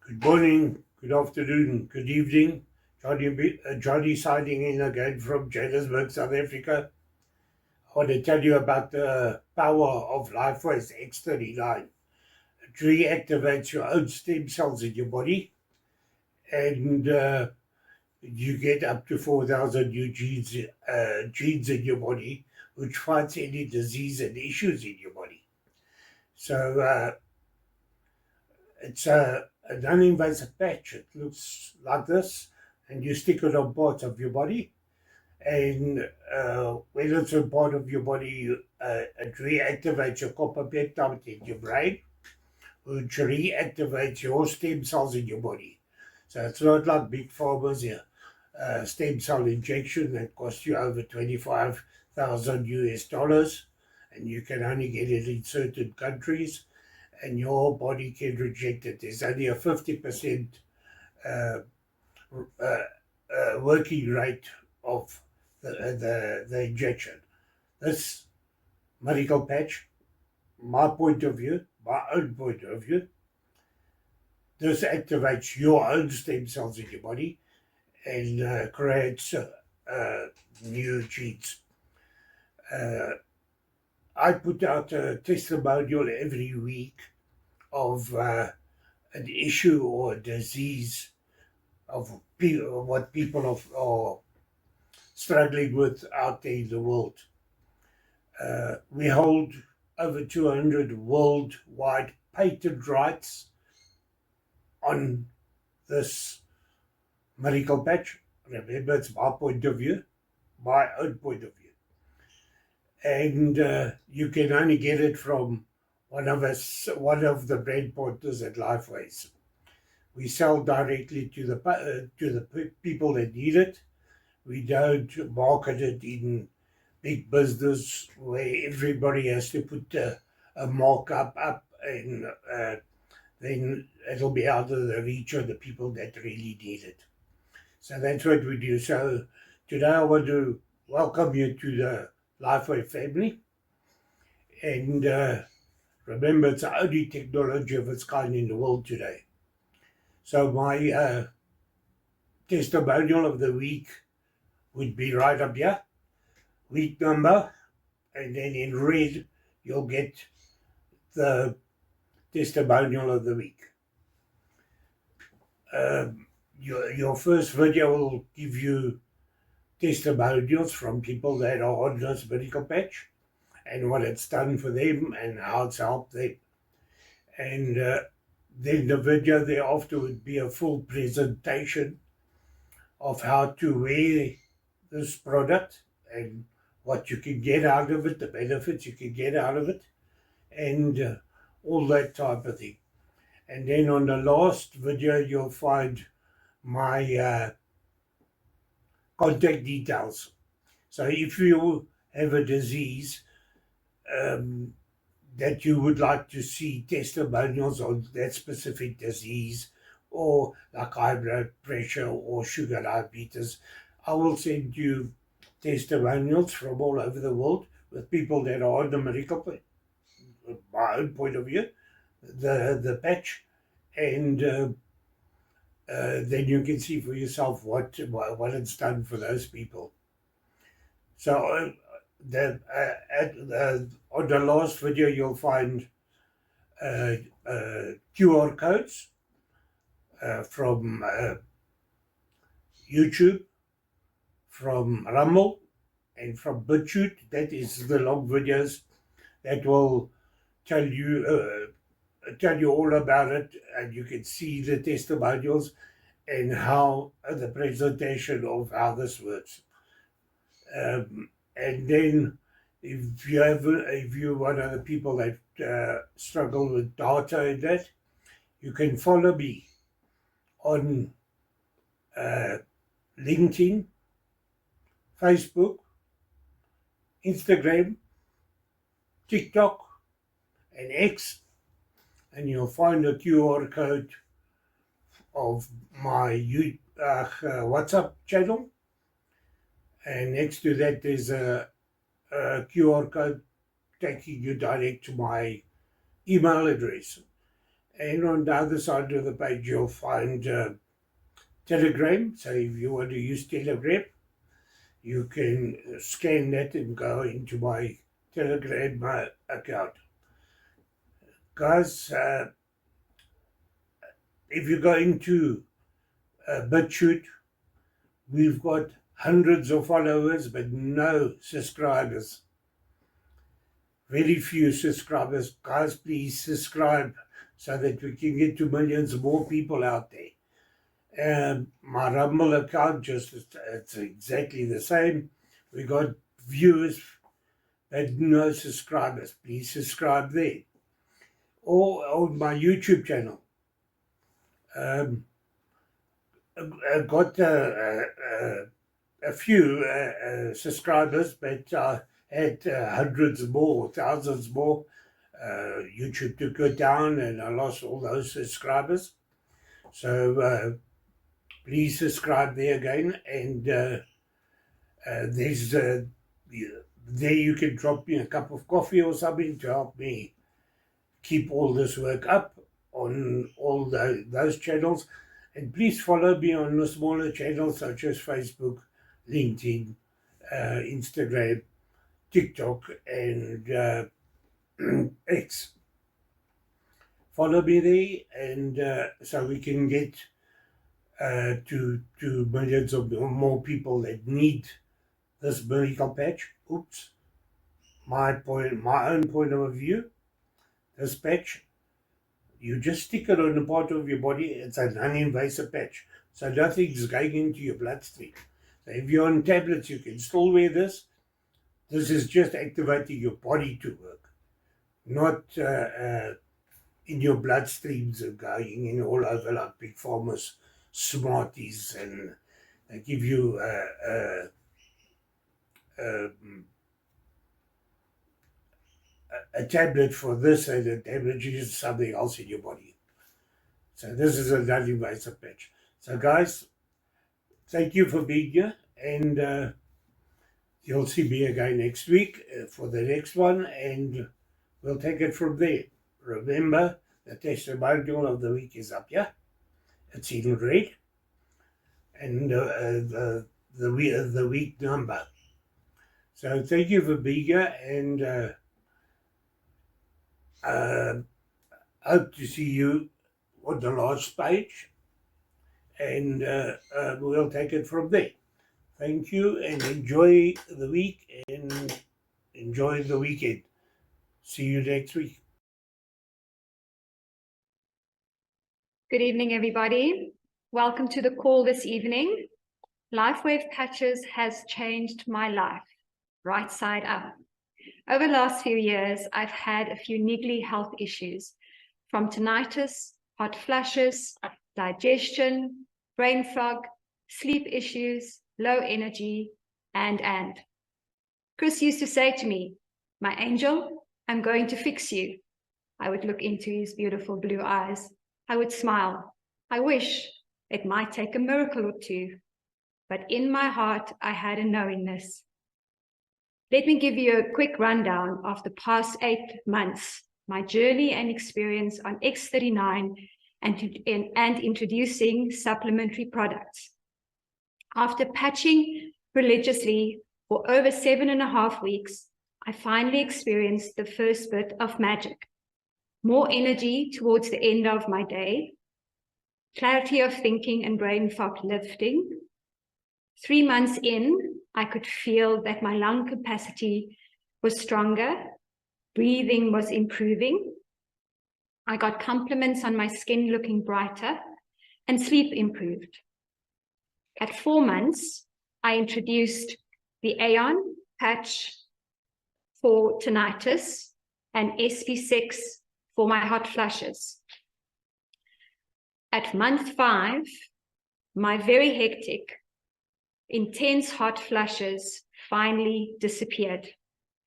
Good morning, good afternoon, good evening. Johnny signing in again from Johannesburg, South Africa. I want to tell you about the power of Lifewave X39. It reactivates your own stem cells in your body, and you get up to 4,000 new genes in your body, which fights any disease and issues in your body. So it's a non-invasive patch. It looks like this, and you stick it on parts of your body. And when it's a part of your body, it reactivates your copper peptide in your brain, which reactivates your stem cells in your body. So it's not like big pharma's stem cell injection that costs you over 25,000 US dollars, and you can only get it in certain countries, and your body can reject it. There's only a 50% uh, working rate of the injection. This medical patch, my own point of view, this activates your own stem cells in your body and creates new genes. I put out a testimonial every week of an issue or a disease of what people are struggling with out there in the world. We hold over 200 worldwide patent rights on this miracle patch. Remember, it's my point of view, my own point of view. And you can only get it from one of the brand partners at Lifewave. We sell directly to the people that need it. We don't market it in big business where everybody has to put a markup up, and then it'll be out of the reach of the people that really need it. So that's what we do. So today I want to welcome you to the Lifewave family. And remember, it's the only technology of its kind in the world today. So my testimonial of the week would be right up here, week number, and then in red you'll get the testimonial of the week. Your first video will give you testimonials from people that are on this medical patch and what it's done for them and how it's helped them. And then the video thereafter would be a full presentation of how to wear this product and what you can get out of it, the benefits you can get out of it, and all that type of thing. And then on the last video, you'll find my contact details. So if you have a disease that you would like to see testimonials on that specific disease, or like high blood pressure or sugar diabetes, I will send you testimonials from all over the world with people that are on the medical, my own point of view, the patch, and then you can see for yourself what it's done for those people. So on the last video, you'll find QR codes from YouTube, from Rumble, and from BitChute. That is the long videos that will tell you all about it, and you can see the testimonials and how the presentation of how this works. And then if you're one of the people that struggle with data and that, you can follow me on LinkedIn, Facebook, Instagram, TikTok, and X, and you'll find a QR code of my WhatsApp channel. And next to that, there's a QR code taking you direct to my email address. And on the other side of the page, you'll find Telegram. So if you want to use Telegram, you can scan that and go into my Telegram account. Guys, if you go into BitChute, we've got hundreds of followers, but no subscribers. Very few subscribers. Guys, please subscribe so that we can get to millions more people out there. My Rumble account, it's exactly the same. We got viewers, but no subscribers. Please subscribe there. Or on my YouTube channel. I got a few subscribers, but had hundreds more, thousands more. YouTube took it down and I lost all those subscribers. So please subscribe there again, and there's there you can drop me a cup of coffee or something to help me keep all this work up on all those channels. And please follow me on the smaller channels such as Facebook, LinkedIn, Instagram, TikTok, and X. Follow me there, and so we can get to millions of more people that need this miracle patch. Oops, my own point of view. This patch, you just stick it on a part of your body. It's a non-invasive patch, so nothing's going into your bloodstream. So if you're on tablets, you can still wear this. This is just activating your body to work, not in your bloodstreams and going in all over like big pharma's Smarties, and they give you a tablet for this and a tablet is something else in your body. So this is a non-invasive patch. So guys, thank you for being here, and you'll see me again next week for the next one, and we'll take it from there. Remember, the testimonial of the week is up here. It's in red, and the week number. So thank you for being here, and hope to see you on the last page, and we'll take it from there. Thank you, and enjoy the week and enjoy the weekend. See you next week. Good evening, everybody. Welcome to the call this evening. Lifewave Patches has changed my life, right side up. Over the last few years, I've had a few niggly health issues, from tinnitus, hot flashes, digestion, brain fog, sleep issues, low energy, and. Chris used to say to me, "My angel, I'm going to fix you." I would look into his beautiful blue eyes. I would smile. I wish it might take a miracle or two, but in my heart, I had a knowingness. Let me give you a quick rundown of the past 8 months, my journey and experience on X39 and introducing supplementary products. After patching religiously for over 7.5 weeks, I finally experienced the first bit of magic. More energy towards the end of my day, clarity of thinking and brain fog lifting. 3 months in, I could feel that my lung capacity was stronger, breathing was improving. I got compliments on my skin looking brighter, and sleep improved. At 4 months, I introduced the Aeon patch for tinnitus and SP6 for my hot flashes. At month 5, my very hectic, intense hot flashes finally disappeared,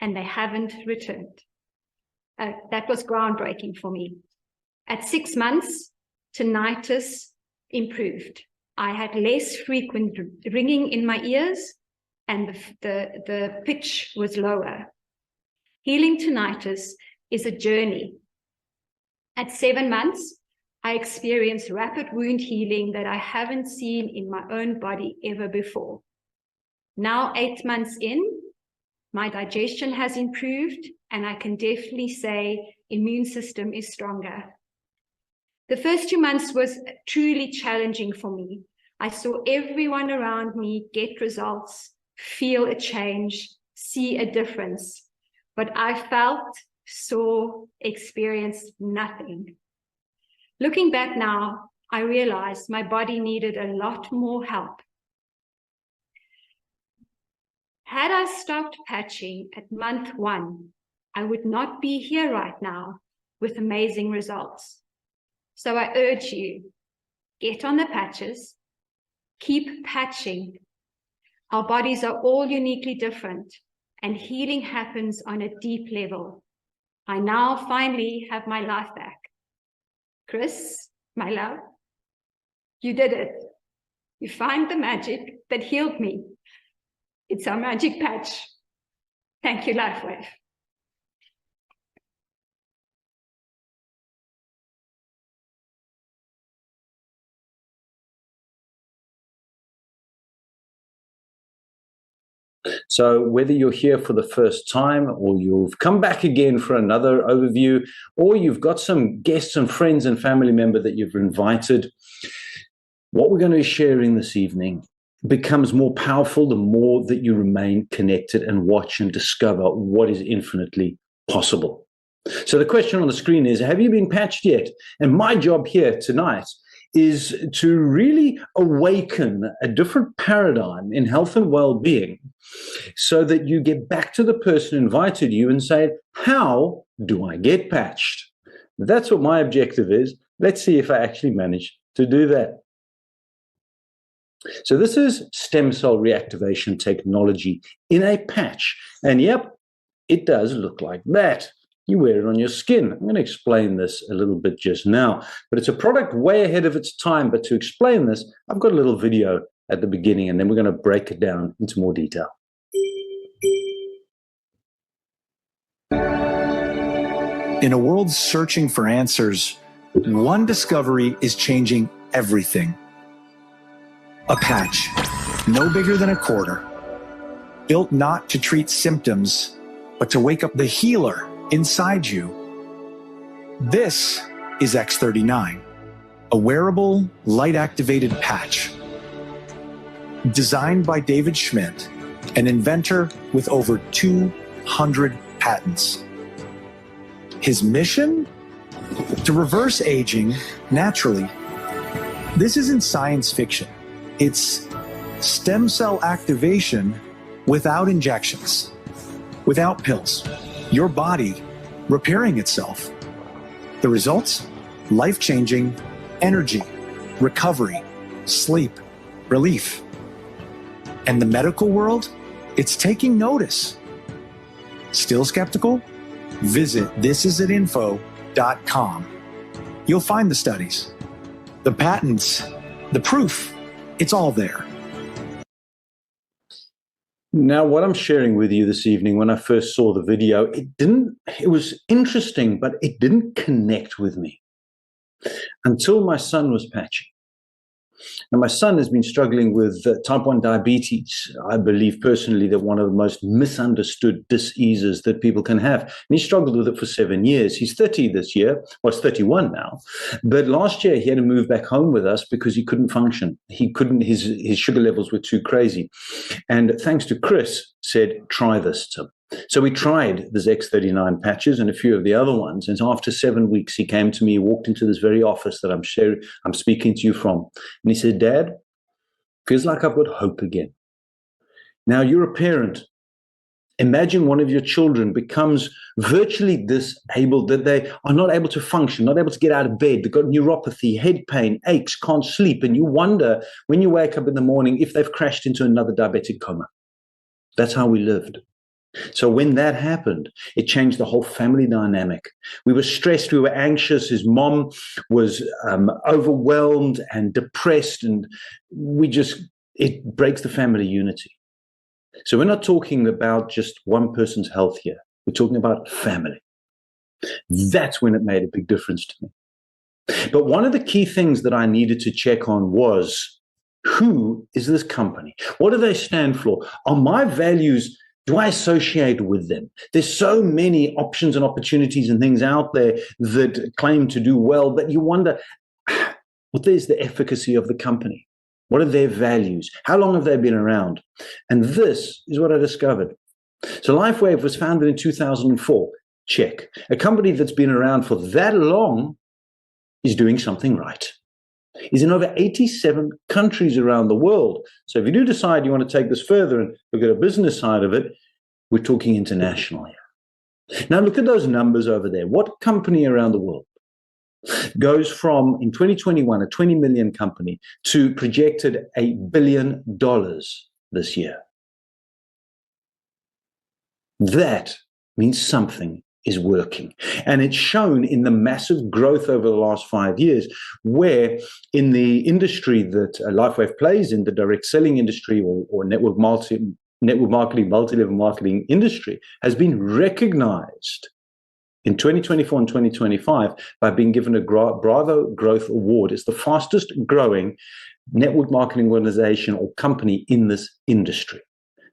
and they haven't returned. That was groundbreaking for me. At 6 months, tinnitus improved. I had less frequent ringing in my ears, and the pitch was lower. Healing tinnitus is a journey. At 7 months, I experienced rapid wound healing that I haven't seen in my own body ever before. Now, 8 months in, my digestion has improved, and I can definitely say immune system is stronger. The first 2 months was truly challenging for me. I saw everyone around me get results, feel a change, see a difference, but I felt, saw, experienced nothing. Looking back now, I realized my body needed a lot more help. Had I stopped patching at month 1, I would not be here right now with amazing results. So I urge you, get on the patches, keep patching. Our bodies are all uniquely different, and healing happens on a deep level. I now finally have my life back. Chris, my love, you did it. You found the magic that healed me. It's our magic patch. Thank you, Lifewave. So whether you're here for the first time or you've come back again for another overview, or you've got some guests and friends and family member that you've invited, what we're going to be sharing this evening becomes more powerful the more that you remain connected and watch and discover what is infinitely possible. So the question on the screen is, have you been patched yet? And my job here tonight is to really awaken a different paradigm in health and well-being so that you get back to the person who invited you and say, how do I get patched? That's what my objective is. Let's see if I actually manage to do that. So this is stem cell reactivation technology in a patch. And yep, it does look like that. You wear it on your skin. I'm going to explain this a little bit just now, but it's a product way ahead of its time. But to explain this, I've got a little video at the beginning, and then we're going to break it down into more detail. In a world searching for answers, one discovery is changing everything. A patch, no bigger than a quarter, built not to treat symptoms, but to wake up the healer inside you. This is X39, a wearable, light-activated patch. Designed by David Schmidt, an inventor with over 200 patents. His mission? To reverse aging naturally. This isn't science fiction. It's stem cell activation without injections, without pills. Your body repairing itself. The results? Life-changing energy, recovery, sleep, relief. And the medical world? It's taking notice. Still skeptical? Visit thisisatinfo.com. You'll find the studies, the patents, the proof. It's all there. Now, what I'm sharing with you this evening, when I first saw the video, it was interesting, but it didn't connect with me until my son was patching. And my son has been struggling with type 1 diabetes. I believe personally that one of the most misunderstood diseases that people can have. And he struggled with it for 7 years. He's 30 this year. Well, he's 31 now. But last year he had to move back home with us because he couldn't function. His sugar levels were too crazy. And thanks to Chris, said, try this, Tim. So we tried this X39 patches and a few of the other ones. And after 7 weeks, he came to me, he walked into this very office that I'm speaking to you from. And he said, Dad, feels like I've got hope again. Now you're a parent. Imagine one of your children becomes virtually disabled, that they are not able to function, not able to get out of bed. They've got neuropathy, head pain, aches, can't sleep. And you wonder when you wake up in the morning if they've crashed into another diabetic coma. That's how we lived. So when that happened, it changed the whole family dynamic. We were stressed, we were anxious. His mom was overwhelmed and depressed, and it breaks the family unity. So we're not talking about just one person's health here. We're talking about family. That's when it made a big difference to me. But one of the key things that I needed to check on was, who is this company? What do they stand for? Are my values, do I associate with them? There's so many options and opportunities and things out there that claim to do well, but you wonder, what is the efficacy of the company? What are their values? How long have they been around? And this is what I discovered. So Lifewave was founded in 2004. Check. A company that's been around for that long is doing something right. Is in over 87 countries around the world. So if you do decide you want to take this further and look at a business side of it, we're talking international here. Now look at those numbers over there. What company around the world goes from, in 2021, a 20 million company to projected $1 billion this year? That means something is working. And it's shown in the massive growth over the last 5 years, where in the industry that Lifewave plays in, the direct selling industry or network marketing, multi-level marketing industry, has been recognized in 2024 and 2025 by being given a Bravo Growth Award as the fastest growing network marketing organization or company in this industry.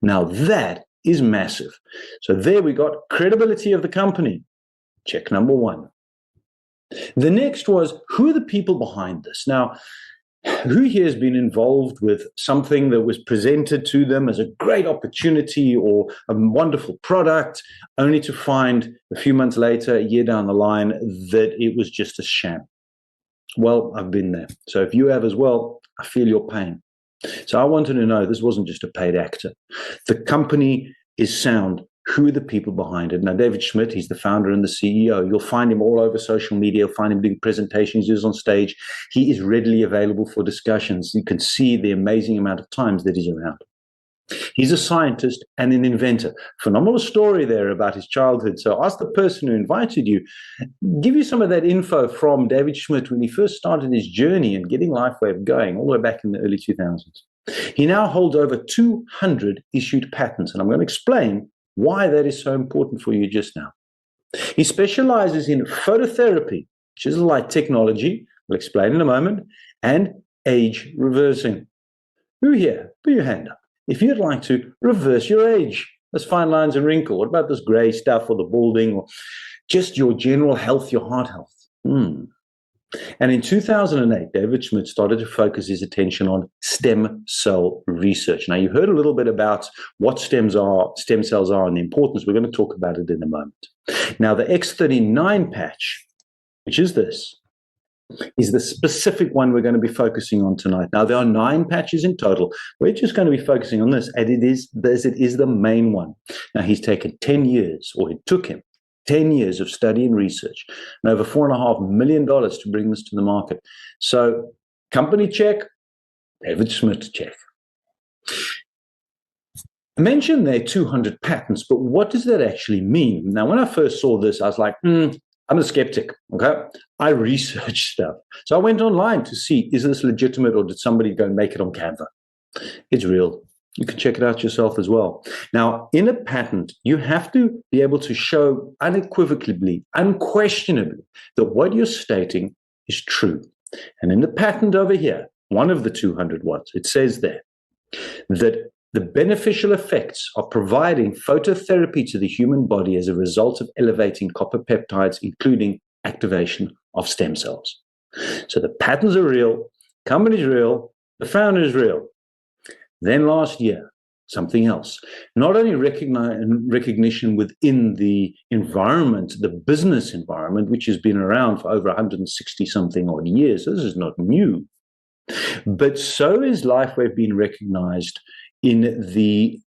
Now that is massive. So there we got credibility of the company. Check number one. The next was, who are the people behind this? Now, who here has been involved with something that was presented to them as a great opportunity or a wonderful product, only to find a few months later, a year down the line, that it was just a sham? Well, I've been there. So if you have as well, I feel your pain. So I wanted to know, this wasn't just a paid actor. The company is sound. Who are the people behind it? Now, David Schmidt, he's the founder and the CEO. You'll find him all over social media. You'll find him doing presentations. He's on stage. He is readily available for discussions. You can see the amazing amount of times that he's around. He's a scientist and an inventor. Phenomenal story there about his childhood. So ask the person who invited you, give you some of that info from David Schmidt when he first started his journey and getting Lifewave going all the way back in the early 2000s. He now holds over 200 issued patents, and I'm going to explain why that is so important for you just now. He specializes in phototherapy, which is light technology, we'll explain in a moment, and age reversing. Who here? Put your hand up if you'd like to reverse your age. Those fine lines and wrinkle. What about this gray stuff or the balding or just your general health, your heart health? And in 2008, David Schmidt started to focus his attention on stem cell research. Now, you heard a little bit about what stem cells are and the importance. We're going to talk about it in a moment. Now, the X39 patch, which is this, is the specific one we're going to be focusing on tonight. Now, there are 9 patches in total. We're just going to be focusing on this, and it is the main one. Now, he's taken 10 years, or it took him 10 years of study and research, and over $4.5 million to bring this to the market. So, company check, David Schmidt check. I mentioned there are 200 patents, but what does that actually mean? Now, when I first saw this, I was like, I'm a skeptic, okay? I researched stuff. So I went online to see, is this legitimate or did somebody go and make it on Canva? It's real. You can check it out yourself as well. Now, in a patent, you have to be able to show unequivocally, unquestionably, that what you're stating is true. And in the patent over here, one of the 200 ones, it says there that the beneficial effects of providing phototherapy to the human body as a result of elevating copper peptides, including activation of stem cells. So the patents are real, company's real, the founder is real. Then last year, something else. Not only recognition within the environment, the business environment, which has been around for over 160-something odd years. This is not new. But so is Lifewave being recognized in the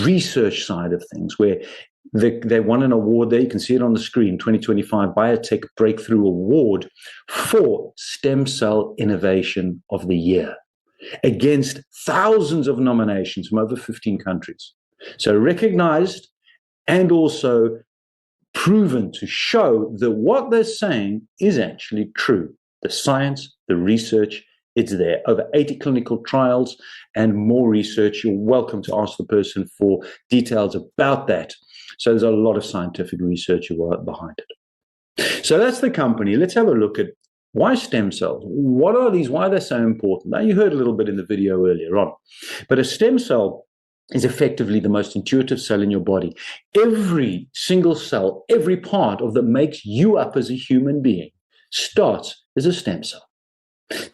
research side of things, where they won an award there. You can see it on the screen, 2025 Biotech Breakthrough Award for Stem Cell Innovation of the Year, against thousands of nominations from over 15 countries. So recognized and also proven to show that what they're saying is actually true. The science, the research, it's there. Over 80 clinical trials and more research. You're welcome to ask the person for details about that. So there's a lot of scientific research behind it. So that's the company. Let's have a look at Why stem cells? What are these? Why are they so important? Now, you heard a little bit in the video earlier on, but a stem cell is effectively the most intuitive cell in your body. Every single cell, every part of that makes you up as a human being starts as a stem cell.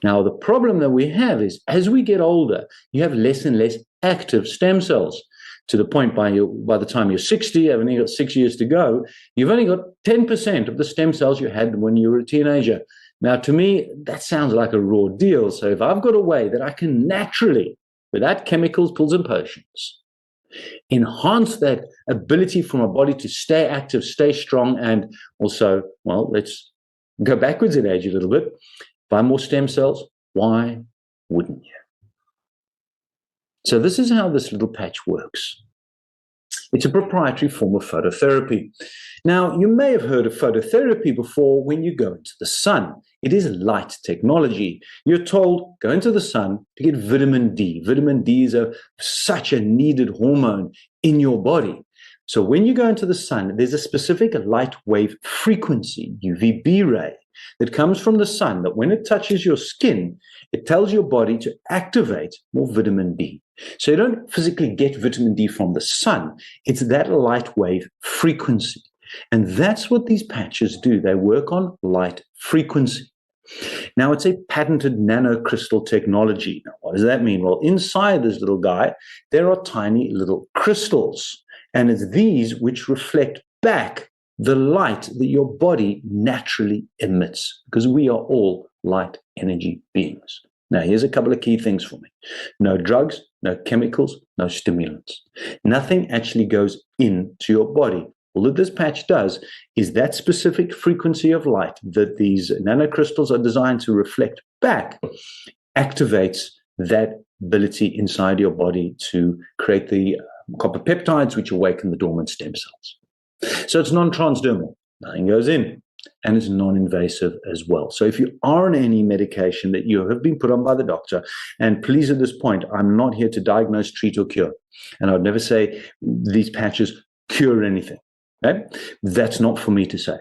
Now, the problem that we have is as we get older, you have less and less active stem cells, to the point by the time you're 60, you've only got 6 years to go, you've only got 10% of the stem cells you had when you were a teenager. Now, to me, that sounds like a raw deal. So if I've got a way that I can naturally, without chemicals, pills, and potions, enhance that ability for my body to stay active, stay strong, and also, well, let's go backwards in age a little bit, buy more stem cells, why wouldn't you? So this is how this little patch works. It's a proprietary form of phototherapy. Now, you may have heard of phototherapy before when you go into the sun. It is light technology. You're told, go into the sun to get vitamin D. Vitamin D is such a needed hormone in your body. So when you go into the sun, there's a specific light wave frequency, UVB ray, that comes from the sun that when it touches your skin, it tells your body to activate more vitamin D. So you don't physically get vitamin D from the sun. It's that light wave frequency. And that's what these patches do. They work on light frequency. Now, it's a patented nanocrystal technology. Now, what does that mean? Well, inside this little guy, there are tiny little crystals. And it's these which reflect back the light that your body naturally emits, because we are all light energy beings. Now, here's a couple of key things for me. No drugs, no chemicals, no stimulants. Nothing actually goes into your body. All that this patch does is that specific frequency of light that these nanocrystals are designed to reflect back activates that ability inside your body to create the copper peptides which awaken the dormant stem cells. So it's non-transdermal. Nothing goes in. And it's non-invasive as well. So if you are on any medication that you have been put on by the doctor, and please at this point, I'm not here to diagnose, treat, or cure. And I would never say these patches cure anything. Okay? That's not for me to say.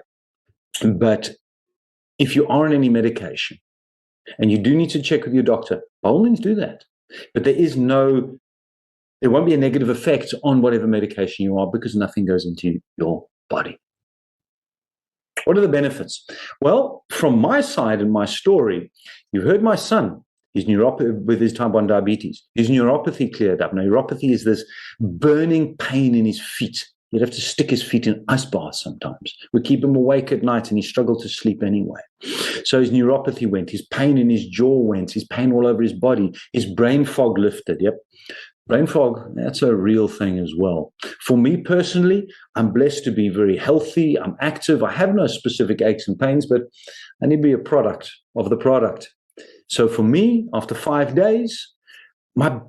But if you are on any medication and you do need to check with your doctor, by all means do that. But there won't be a negative effect on whatever medication you are because nothing goes into your body. What are the benefits? Well, from my side and my story, you've heard my son, his neuropathy with his type 1 diabetes. His neuropathy cleared up. Now, neuropathy is this burning pain in his feet. You'd have to stick his feet in ice baths sometimes. We keep him awake at night and he struggled to sleep anyway. So his neuropathy went, his pain in his jaw went, his pain all over his body, his brain fog lifted. Yep. Brain fog, that's a real thing as well. For me personally, I'm blessed to be very healthy. I'm active. I have no specific aches and pains, but I need to be a product of the product. So for me, after 5 days, my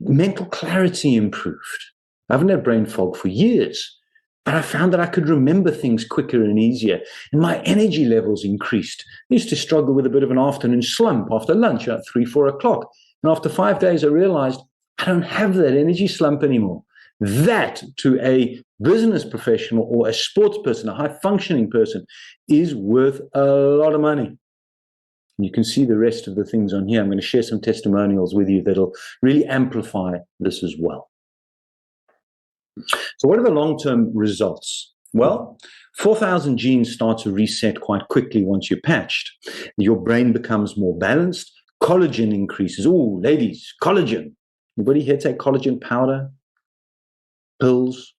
mental clarity improved. I haven't had brain fog for years, but I found that I could remember things quicker and easier, and my energy levels increased. I used to struggle with a bit of an afternoon slump after lunch at 3, 4 o'clock. And after 5 days, I realized I don't have that energy slump anymore. That, to a business professional or a sports person, a high-functioning person, is worth a lot of money. And you can see the rest of the things on here. I'm going to share some testimonials with you that'll really amplify this as well. So what are the long-term results? Well, 4,000 genes start to reset quite quickly once you're patched. Your brain becomes more balanced. Collagen increases. Oh, ladies, collagen. Anybody here take collagen powder? Pills?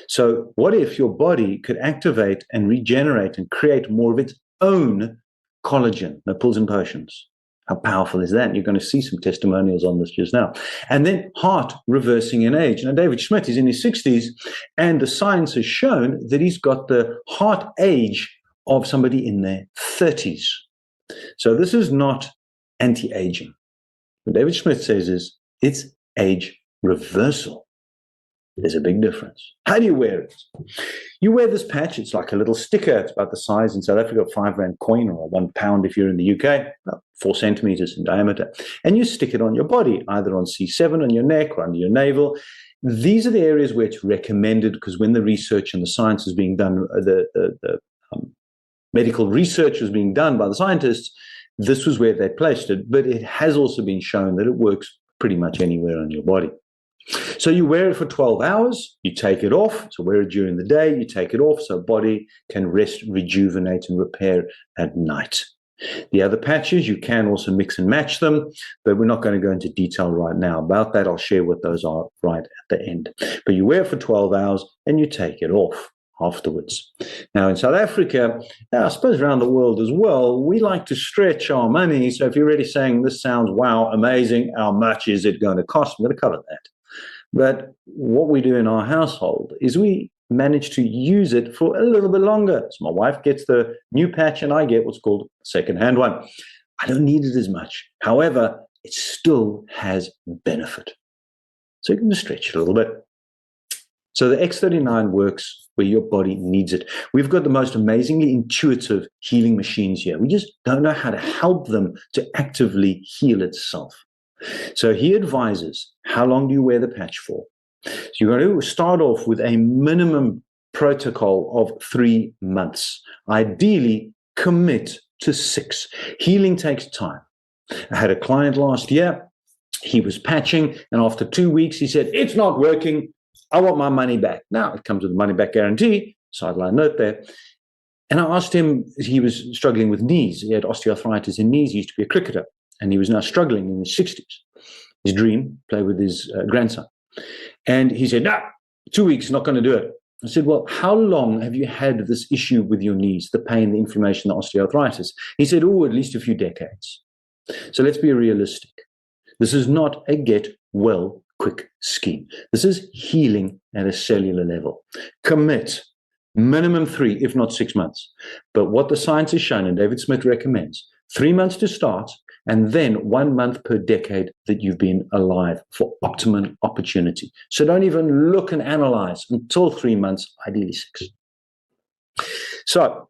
So what if your body could activate and regenerate and create more of its own collagen? No pills and potions. How powerful is that? You're going to see some testimonials on this just now. And then heart reversing in age. Now, David Schmidt is in his 60s, and the science has shown that he's got the heart age of somebody in their 30s. So this is not anti-aging. What David Schmidt says is it's age reversal. There's a big difference. How do you wear it? You wear this patch. It's like a little sticker. It's about the size in South Africa of a £5 coin, or £1 if you're in the UK, about 4 centimeters in diameter. And you stick it on your body, either on C7 on your neck or under your navel. These are the areas where it's recommended, because when the research and the science is being done, the medical research was being done by the scientists, this was where they placed it. But it has also been shown that it works pretty much anywhere on your body. So you wear it for 12 hours, you take it off. So wear it during the day, you take it off so body can rest, rejuvenate, and repair at night. The other patches, you can also mix and match them, but we're not going to go into detail right now about that. I'll share what those are right at the end. But you wear it for 12 hours and you take it off afterwards. Now in South Africa, and I suppose around the world as well, we like to stretch our money. So if you're really saying this sounds, wow, amazing, how much is it going to cost? I'm going to cover that. But what we do in our household is we manage to use it for a little bit longer. So my wife gets the new patch and I get what's called a second-hand one. I don't need it as much. However, it still has benefit. So you can just stretch it a little bit. So the X39 works where your body needs it. We've got the most amazingly intuitive healing machines here. We just don't know how to help them to actively heal itself. So he advises, how long do you wear the patch for? So you're going to start off with a minimum protocol of 3 months. Ideally, commit to 6. Healing takes time. I had a client last year. He was patching, and after 2 weeks, he said, it's not working. I want my money back. Now, it comes with a money-back guarantee, sideline note there. And I asked him, he was struggling with knees. He had osteoarthritis in knees. He used to be a cricketer, and he was now struggling in his 60s. His dream, play with his grandson. And he said, no, 2 weeks, not going to do it. I said, well, how long have you had this issue with your knees, the pain, the inflammation, the osteoarthritis? He said, oh, at least a few decades. So let's be realistic. This is not a get well quick scheme. This is healing at a cellular level. Commit. Minimum 3, if not 6 months. But what the science has shown, and David Smith recommends, 3 months to start, and then 1 month per decade that you've been alive for optimum opportunity. So don't even look and analyze until 3 months, ideally 6. So,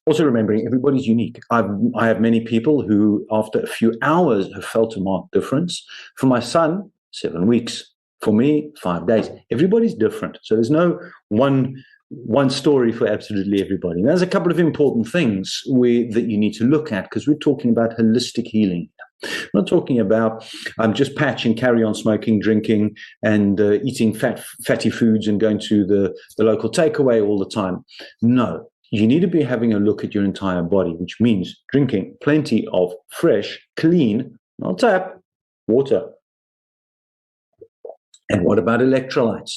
also remembering everybody's unique. I have many people who, after a few hours, have felt a marked difference. For my son, 7 weeks. For me, 5 days. Everybody's different. So there's no one story for absolutely everybody. And there's a couple of important things that you need to look at, because we're talking about holistic healing. I'm not talking about just patch and carry on smoking, drinking, and eating fatty foods and going to the local takeaway all the time. No, you need to be having a look at your entire body, which means drinking plenty of fresh, clean, not tap, water. And what about electrolytes?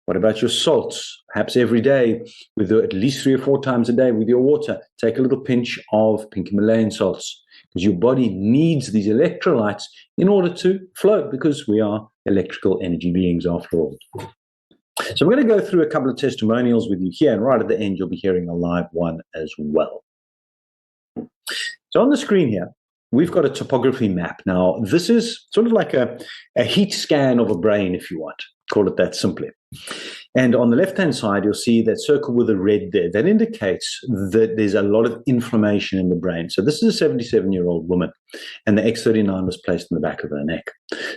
What about your salts? Perhaps every day, at least 3 or 4 times a day with your water, take a little pinch of pink Himalayan salts, because your body needs these electrolytes in order to flow, because we are electrical energy beings after all. So we're going to go through a couple of testimonials with you here, and right at the end, you'll be hearing a live one as well. So on the screen here, we've got a topography map. Now, this is sort of like a heat scan of a brain, if you want. Call it that simply. And on the left-hand side, you'll see that circle with the red there. That indicates that there's a lot of inflammation in the brain. So this is a 77-year-old woman, and the X39 was placed in the back of her neck.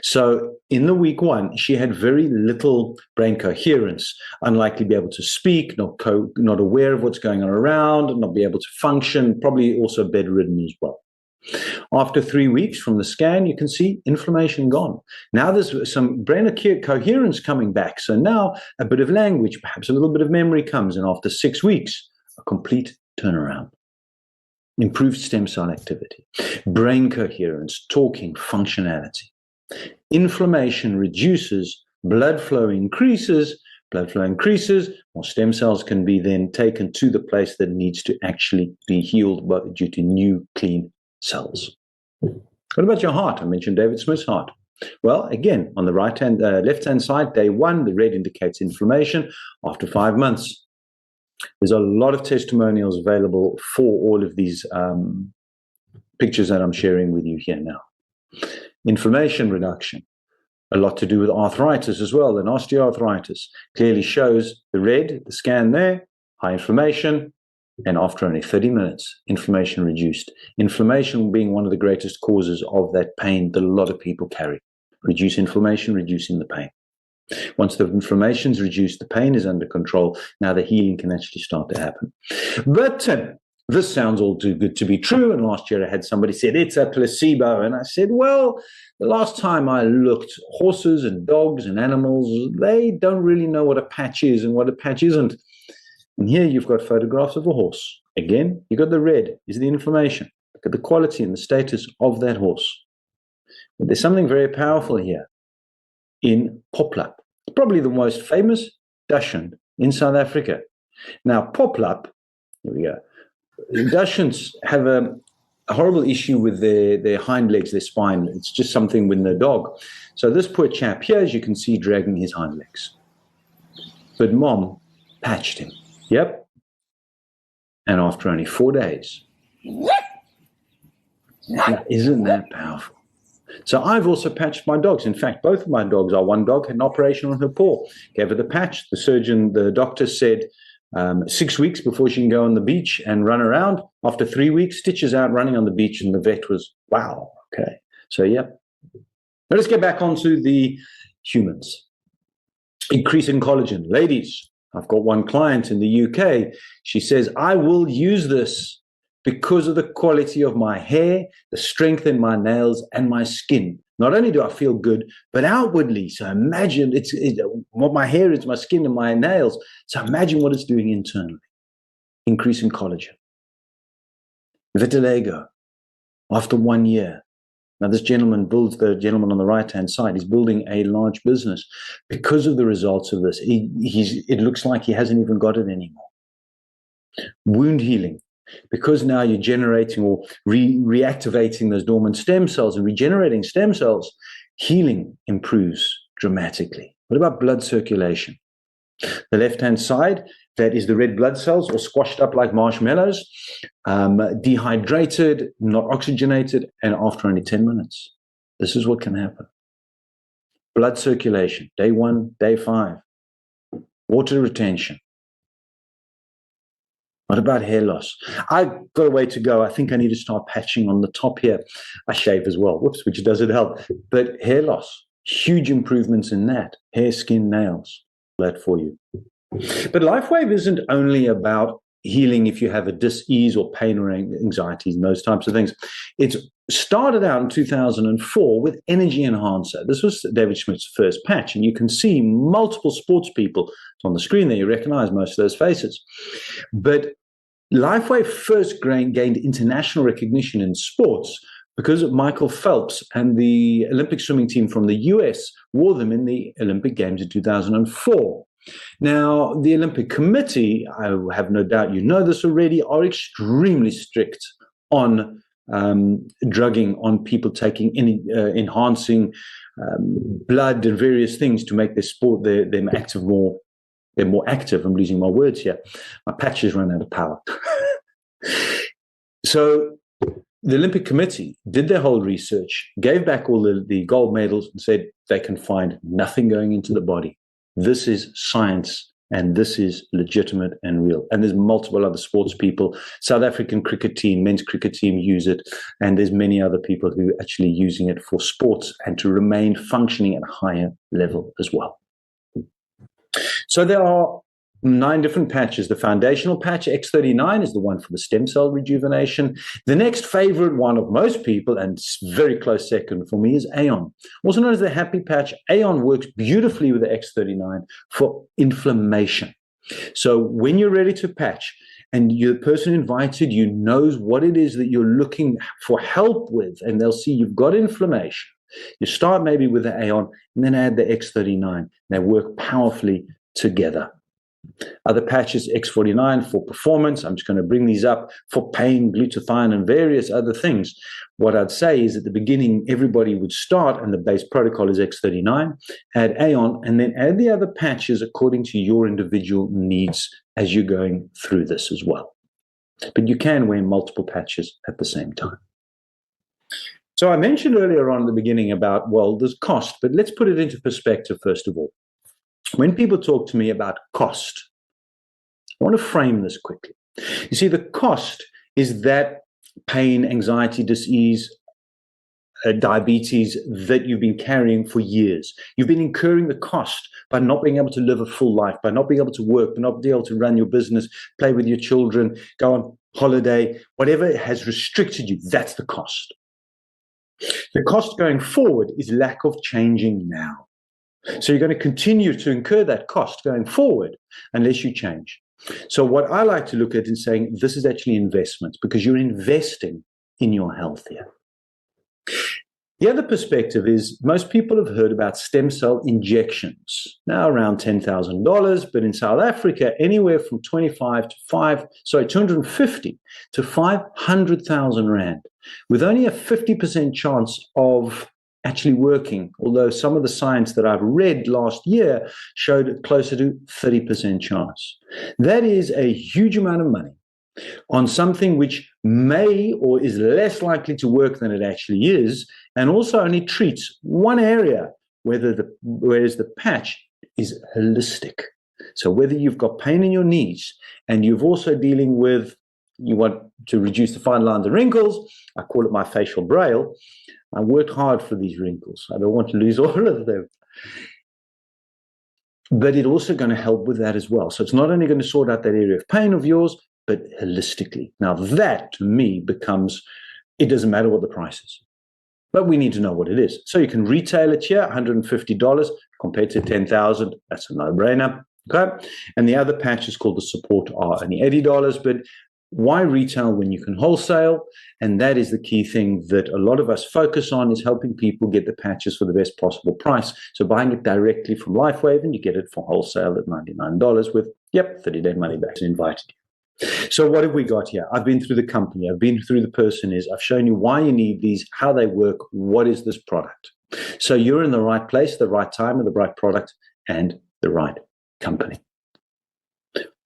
So in the week 1, she had very little brain coherence, unlikely to be able to speak, not aware of what's going on around, not be able to function, probably also bedridden as well. After 3 weeks from the scan, you can see inflammation gone. Now there's some brain coherence coming back. So now a bit of language, perhaps a little bit of memory comes. And after 6 weeks, a complete turnaround. Improved stem cell activity, brain coherence, talking, functionality. Inflammation reduces, blood flow increases. Blood flow increases, more stem cells can be then taken to the place that needs to actually be healed due to new, clean cells. What about your heart? I mentioned David Smith's heart. Well, again, on the left-hand side, day 1, the red indicates inflammation. After 5 months, there's a lot of testimonials available for all of these pictures that I'm sharing with you here now. Inflammation reduction, a lot to do with arthritis as well, and osteoarthritis. Clearly shows the red, the scan there, high inflammation. And after only 30 minutes, inflammation reduced. Inflammation being one of the greatest causes of that pain that a lot of people carry. Reduce inflammation, reducing the pain. Once the inflammation's reduced, the pain is under control, now the healing can actually start to happen. But this sounds all too good to be true. And last year I had somebody said, it's a placebo. And I said, well, the last time I looked, horses and dogs and animals, they don't really know what a patch is and what a patch isn't. And here you've got photographs of a horse. Again, you've got the red is the inflammation. Look at the quality and the status of that horse. But there's something very powerful here in Poplap. Probably the most famous Dachshund in South Africa. Now, Poplap, here we go. Dachshunds have a horrible issue with their hind legs, their spine. It's just something with their dog. So this poor chap here, as you can see, dragging his hind legs. But mom patched him. Yep. And after only 4 days. Now, isn't that powerful? So I've also patched my dogs. In fact, both of my dogs are. One dog had an operation on her paw. Gave her the patch. The doctor said 6 weeks before she can go on the beach and run around. After 3 weeks, stitches out running on the beach, and the vet was, wow, okay. So, yeah. Now let's get back onto the humans. Increasing collagen. Ladies, I've got one client in the UK. She says, I will use this because of the quality of my hair, the strength in my nails, and my skin. Not only do I feel good, but outwardly. So imagine what my hair is, my skin, and my nails. So imagine what it's doing internally. Increasing collagen. Vitiligo, after 1 year. Now this gentleman builds, the gentleman on the right-hand side, he's building a large business because of the results of this. It looks like he hasn't even got it anymore. Wound healing. Because now you're generating or reactivating those dormant stem cells and regenerating stem cells, healing improves dramatically. What about blood circulation? The left-hand side, that is the red blood cells, all squashed up like marshmallows, dehydrated, not oxygenated, and after only 10 minutes. This is what can happen. Blood circulation, day 1, day 5. Water retention. What about hair loss? I've got a way to go. I think I need to start patching on the top here. I shave as well, whoops, which doesn't help. But hair loss, huge improvements in that. Hair, skin, nails, that for you. But Lifewave isn't only about healing if you have a dis-ease or pain or anxieties and those types of things. It's started out in 2004 with Energy Enhancer. This was David Schmidt's first patch, and you can see multiple sports people on the screen there. You recognize most of those faces. But Lifewave first gained international recognition in sports because Michael Phelps and the Olympic swimming team from the US wore them in the Olympic Games in 2004. Now, the Olympic Committee, I have no doubt you know this already, are extremely strict on drugging, on people taking enhancing blood and various things to make their sport, them active more. They're more active. I'm losing my words here. My patches run out of power. So the Olympic Committee did their whole research, gave back all the gold medals, and said they can find nothing going into the body. This is science, and this is legitimate and real. And there's multiple other sports people. South African cricket team, men's cricket team use it, and there's many other people who are actually using it for sports and to remain functioning at a higher level as well. So there are 9 different patches. The foundational patch, X39, is the one for the stem cell rejuvenation. The next favorite one of most people, and very close second for me, is Aeon. Also known as the happy patch, Aeon works beautifully with the X39 for inflammation. So when you're ready to patch, and the person invited you knows what it is that you're looking for help with, and they'll see you've got inflammation, you start maybe with the Aeon and then add the X39. They work powerfully together. Other patches, X49 for performance. I'm just going to bring these up for pain, glutathione, and various other things. What I'd say is at the beginning, everybody would start, and the base protocol is X39, add Aeon, and then add the other patches according to your individual needs as you're going through this as well. But you can wear multiple patches at the same time. So I mentioned earlier on in the beginning about, well, there's cost, but let's put it into perspective first of all. When people talk to me about cost, I want to frame this quickly. You see, the cost is that pain, anxiety, dis-ease, diabetes that you've been carrying for years. You've been incurring the cost by not being able to live a full life, by not being able to work, by not being able to run your business, play with your children, go on holiday, whatever has restricted you, that's the cost. The cost going forward is lack of changing now. So you're going to continue to incur that cost going forward unless you change. So what I like to look at is saying this is actually investments, because you're investing in your health here. The other perspective is most people have heard about stem cell injections, now around $10,000, but in South Africa, anywhere from 250 to 500,000 Rand, with only a 50% chance of actually working, although some of the science that I've read last year showed closer to 30% chance. That is a huge amount of money on something which may or is less likely to work than it actually is, and also only treats one area, whereas the patch is holistic. So whether you've got pain in your knees and you've also dealing with, you want to reduce the fine lines and wrinkles, I call it my facial braille. I worked hard for these wrinkles. I don't want to lose all of them. But it's also going to help with that as well. So it's not only going to sort out that area of pain of yours, but holistically. Now that to me becomes, it doesn't matter what the price is, but we need to know what it is. So you can retail it here, $150 compared to $10,000. That's a no-brainer. Okay. And the other patch is called the Support R, only $80, but why retail when you can wholesale? And that is the key thing that a lot of us focus on, is helping people get the patches for the best possible price. So buying it directly from Lifewave, and you get it for wholesale at $99 with, 30-day money back. Invited you. So what have we got here? I've been through the company. I've been through the person is. I've shown you why you need these, how they work, what is this product. So you're in the right place, the right time, with the right product and the right company.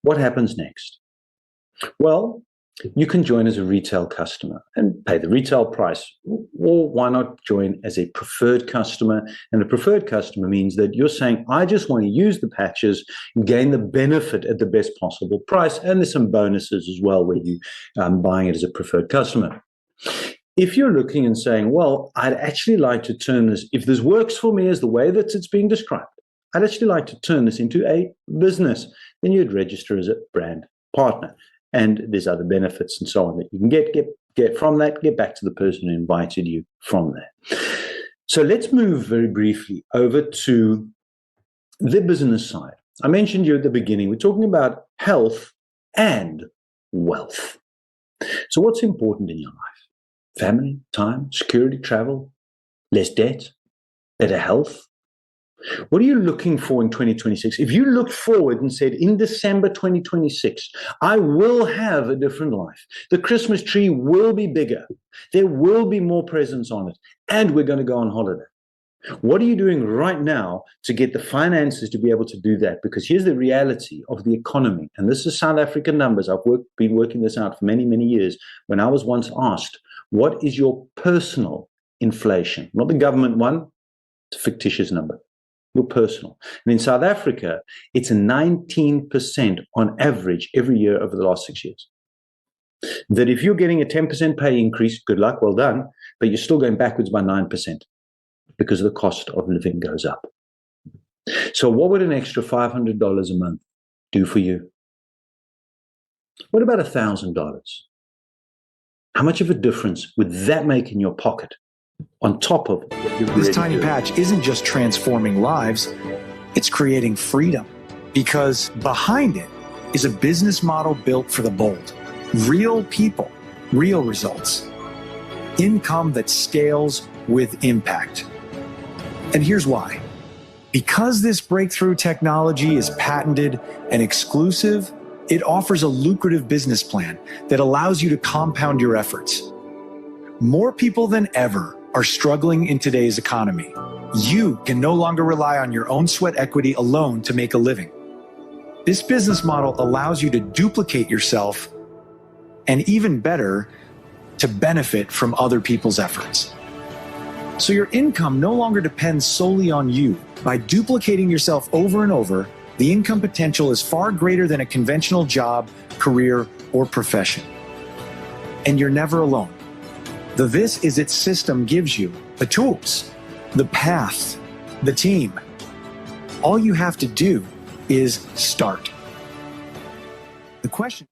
What happens next? Well, you can join as a retail customer and pay the retail price, or why not join as a preferred customer? And a preferred customer means that you're saying, I just want to use the patches and gain the benefit at the best possible price. And there's some bonuses as well when you buying it as a preferred customer. If you're looking and saying, well, I'd actually like to turn this, if this works for me as the way that it's being described, I'd actually like to turn this into a business, then you'd register as a brand partner. And there's other benefits and so on that you can get from that, get back to the person who invited you from there. So let's move very briefly over to the business side. I mentioned you at the beginning, we're talking about health and wealth. So what's important in your life? Family, time, security, travel, less debt, better health. What are you looking for in 2026? If you looked forward and said, in December 2026, I will have a different life. The Christmas tree will be bigger. There will be more presents on it. And we're going to go on holiday. What are you doing right now to get the finances to be able to do that? Because here's the reality of the economy. And this is South African numbers. I've been working this out for many, many years. When I was once asked, what is your personal inflation? Not the government one. It's a fictitious number. Your personal. And in South Africa, it's 19% on average every year over the last 6 years. That if you're getting a 10% pay increase, good luck, well done, but you're still going backwards by 9% because the cost of living goes up. So what would an extra $500 a month do for you? What about $1,000? How much of a difference would that make in your pocket? On top of this tiny patch isn't just transforming lives, it's creating freedom, because behind it is a business model built for the bold. Real people, real results. Income that scales with impact. And here's why. Because this breakthrough technology is patented and exclusive, it offers a lucrative business plan that allows you to compound your efforts. More people than ever are struggling in today's economy. You can no longer rely on your own sweat equity alone to make a living. This business model allows you to duplicate yourself, and even better, to benefit from other people's efforts. So your income no longer depends solely on you. By duplicating yourself over and over, the income potential is far greater than a conventional job, career, or profession. And you're never alone. The this is its system gives you the tools, the path, the team. All you have to do is start. The question.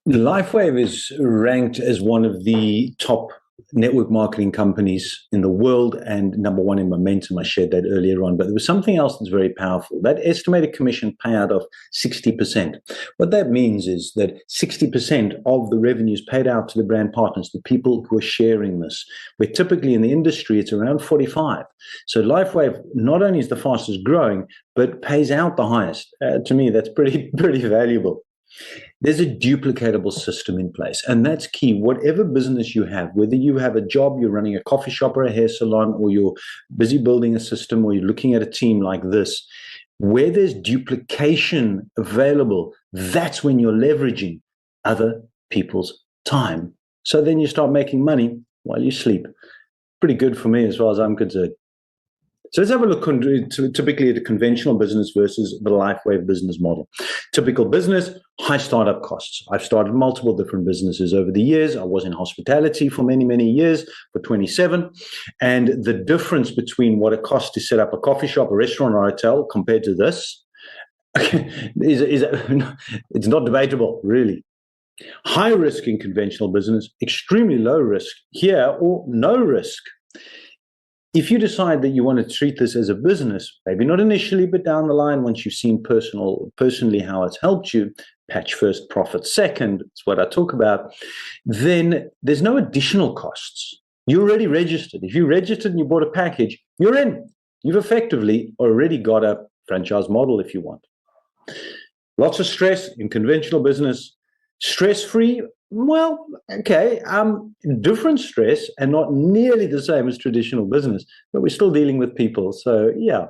Lifewave is ranked as one of the top network marketing companies in the world and number one in momentum. I shared that earlier on, but there was something else that's very powerful. That estimated commission payout of 60%. What that means is that 60% of the revenues paid out to the brand partners, the people who are sharing this, where typically in the industry it's around 45. So Lifewave not only is the fastest growing, but pays out the highest. To me, that's pretty valuable. There's a duplicatable system in place, and that's key. Whatever business you have, whether you have a job, you're running a coffee shop or a hair salon, or you're busy building a system, or you're looking at a team like this, where there's duplication available, that's when you're leveraging other people's time. So then you start making money while you sleep. Pretty good for me as far as I'm concerned. So let's have a look typically at a conventional business versus the Lifewave business model. Typical business, high startup costs. I've started multiple different businesses over the years. I was in hospitality for many years, for 27. And the difference between what it costs to set up a coffee shop, a restaurant, or a hotel compared to this it's not debatable, really. High risk in conventional business, extremely low risk here, or no risk. If you decide that you want to treat this as a business, maybe not initially, but down the line, once you've seen personally how it's helped you, patch first, profit second, it's what I talk about, then there's no additional costs. You're already registered. If you registered and you bought a package, you're in. You've effectively already got a franchise model if you want. Lots of stress in conventional business. Stress-free, well, okay, different stress and not nearly the same as traditional business, but we're still dealing with people, so yeah.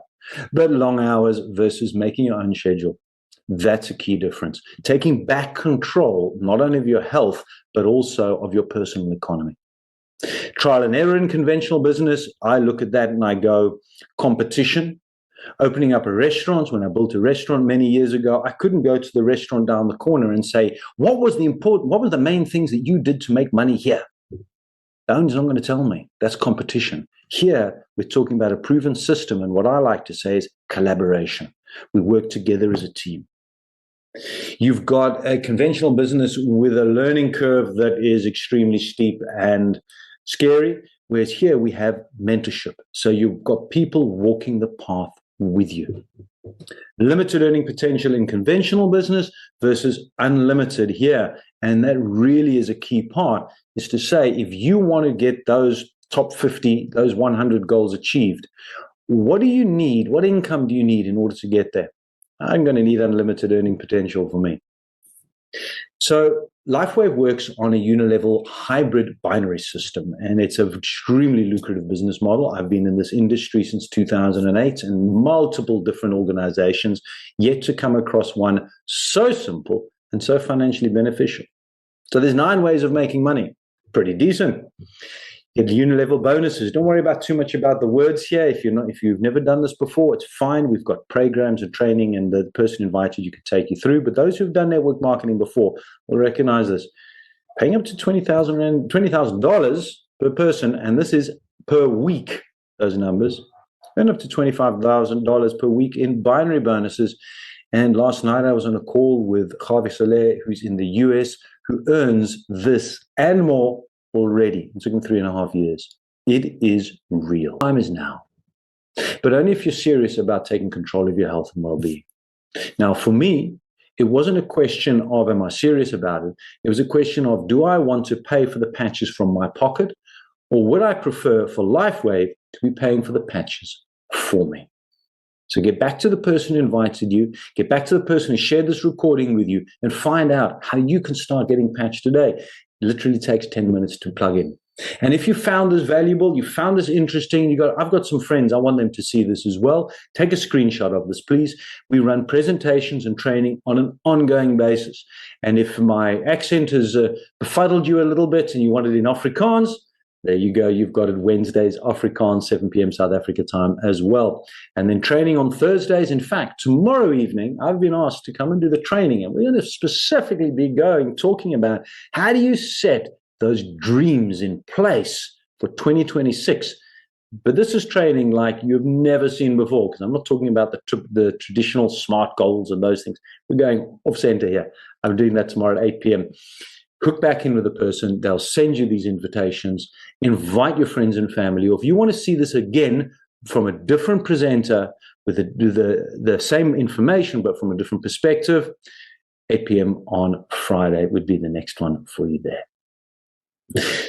But long hours versus making your own schedule, that's a key difference. Taking back control, not only of your health, but also of your personal economy. Trial and error in conventional business, I look at that and I go, competition. Opening up a restaurant, when I built a restaurant many years ago, I couldn't go to the restaurant down the corner and say, what were the main things that you did to make money here? The owner's not going to tell me. That's competition. Here, we're talking about a proven system, and what I like to say is collaboration. We work together as a team. You've got a conventional business with a learning curve that is extremely steep and scary, whereas here we have mentorship. So you've got people walking the path with you. Limited earning potential in conventional business versus unlimited here. And that really is a key part, is to say, if you want to get those top 50, those 100 goals achieved, what do you need? What income do you need in order to get there? I'm going to need unlimited earning potential for me. So Lifewave works on a unilevel hybrid binary system, and it's an extremely lucrative business model. I've been in this industry since 2008 and multiple different organizations, yet to come across one so simple and so financially beneficial. So there's 9 ways of making money. Pretty decent. Get unilevel bonuses. Don't worry about too much about the words here. If you've never done this before, it's fine. We've got programs and training, and the person invited you can take you through. But those who've done network marketing before will recognize this. Paying up to $20,000 per person, and this is per week, those numbers. And up to $25,000 per week in binary bonuses. And last night I was on a call with Javi Soler, who's in the US, who earns this and more already. It took him 3.5 years. It is real. Time is now. But only if you're serious about taking control of your health and well-being. Now, for me, it wasn't a question of, am I serious about it? It was a question of, do I want to pay for the patches from my pocket, or would I prefer for Lifewave to be paying for the patches for me? So get back to the person who invited you, get back to the person who shared this recording with you, and find out how you can start getting patched today. It literally takes 10 minutes to plug in. And if you found this valuable, you found this interesting, I've got some friends, I want them to see this as well. Take a screenshot of this, please. We run presentations and training on an ongoing basis. And if my accent has befuddled you a little bit and you want it in Afrikaans, There you go. You've got it Wednesdays, Afrikaans, 7 p.m. South Africa time as well. And then training on Thursdays. In fact, tomorrow evening, I've been asked to come and do the training. And we're going to specifically be talking about how do you set those dreams in place for 2026. But this is training like you've never seen before, because I'm not talking about the traditional SMART goals and those things. We're going off center here. I'm doing that tomorrow at 8 p.m. Hook back in with a person. They'll send you these invitations. Invite your friends and family. Or if you want to see this again from a different presenter with the same information, but from a different perspective, 8 p.m. on Friday would be the next one for you there.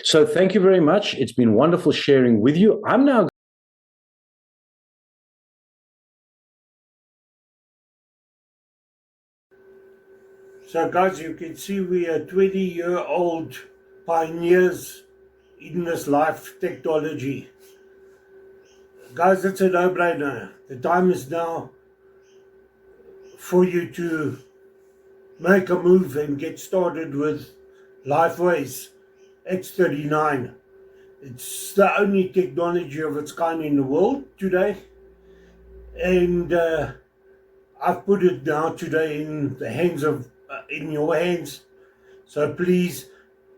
So thank you very much. It's been wonderful sharing with you. I'm now So guys, you can see we are 20-year-old pioneers in this life technology. Guys, it's a no-brainer. The time is now for you to make a move and get started with Lifewave's X39. It's the only technology of its kind in the world today. And I've put it now today in the hands of in your hands. So please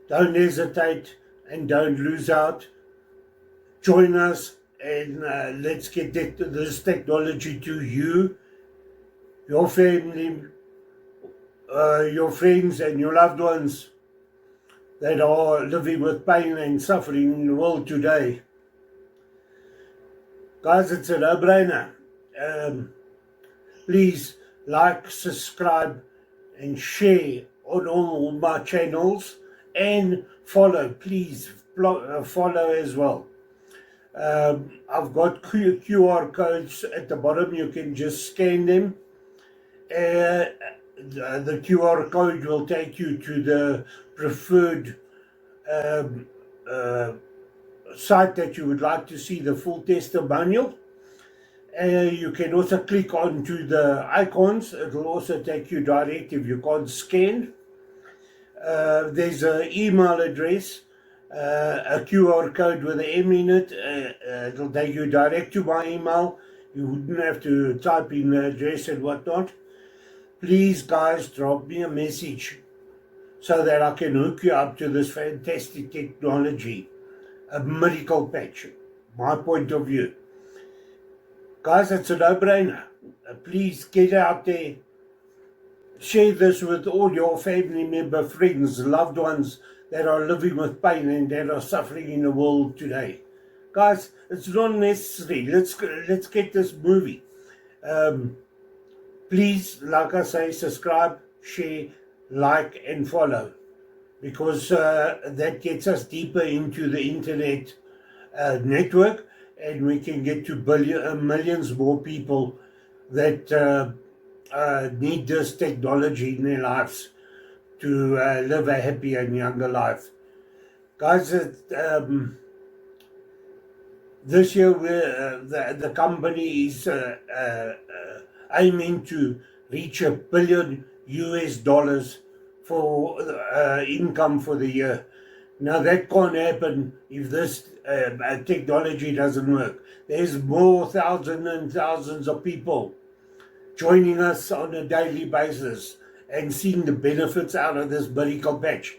don't hesitate and don't lose out. Join us and let's get this technology to you, your family, your friends and your loved ones that are living with pain and suffering in the world today. Guys, it's a no-brainer. Please like, subscribe and share on all my channels and follow. Please follow as well. I've got QR codes at the bottom. You can just scan them. The QR code will take you to the preferred site that you would like to see the full testimonial. You can also click onto the icons. It will also take you direct if you can't scan. There's an email address, a QR code with an M in it. It'll take you direct to my email. You wouldn't have to type in the address and whatnot. Please, guys, drop me a message so that I can hook you up to this fantastic technology. A miracle patch, my point of view. Guys, it's a no-brainer. Please get out there. Share this with all your family member, friends, loved ones that are living with pain and that are suffering in the world today. Guys, it's not necessary. Let's get this movie. Please, like I say, subscribe, share, like, and follow, because that gets us deeper into the internet network, and we can get to millions more people that need this technology in their lives to live a happy and younger life. Guys, this year the company is aiming to reach $1 billion for income for the year. Now that can't happen if this technology doesn't work. There's more thousands and thousands of people joining us on a daily basis and seeing the benefits out of this miracle patch.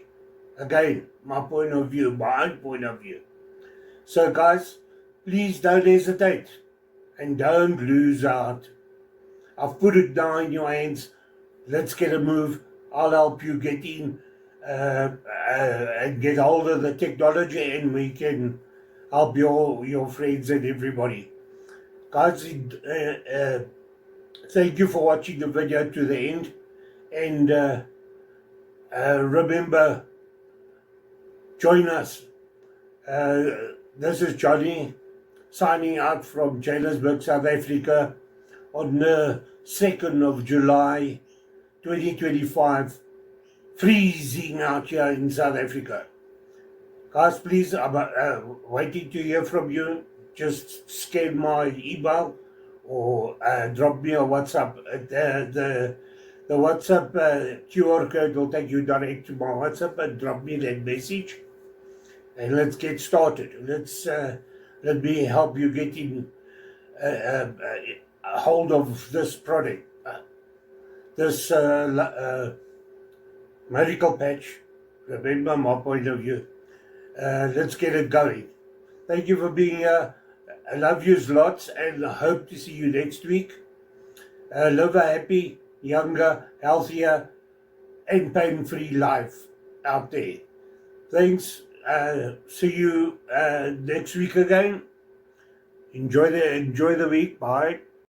Again, my point of view, my own point of view. So guys, please don't hesitate and don't lose out. I've put it now in your hands. Let's get a move. I'll help you get in and get hold of the technology, and we can help your friends and everybody. Guys, thank you for watching the video to the end, and remember, join us. This is Johnny signing out from Johannesburg, South Africa on the 2nd of July 2025. Freezing out here in South Africa. Guys, please, I'm waiting to hear from you. Just scan my email or drop me a WhatsApp. The WhatsApp QR code will take you direct to my WhatsApp, and drop me that message. and let's get started. Let me help you get in a hold of this product, this medical patch. Remember my point of view. Let's get it going. Thank you for being here. I love you lots, and I hope to see you next week. Live a happy, younger, healthier, and pain-free life out there. Thanks. See you next week again. Enjoy the week. Bye.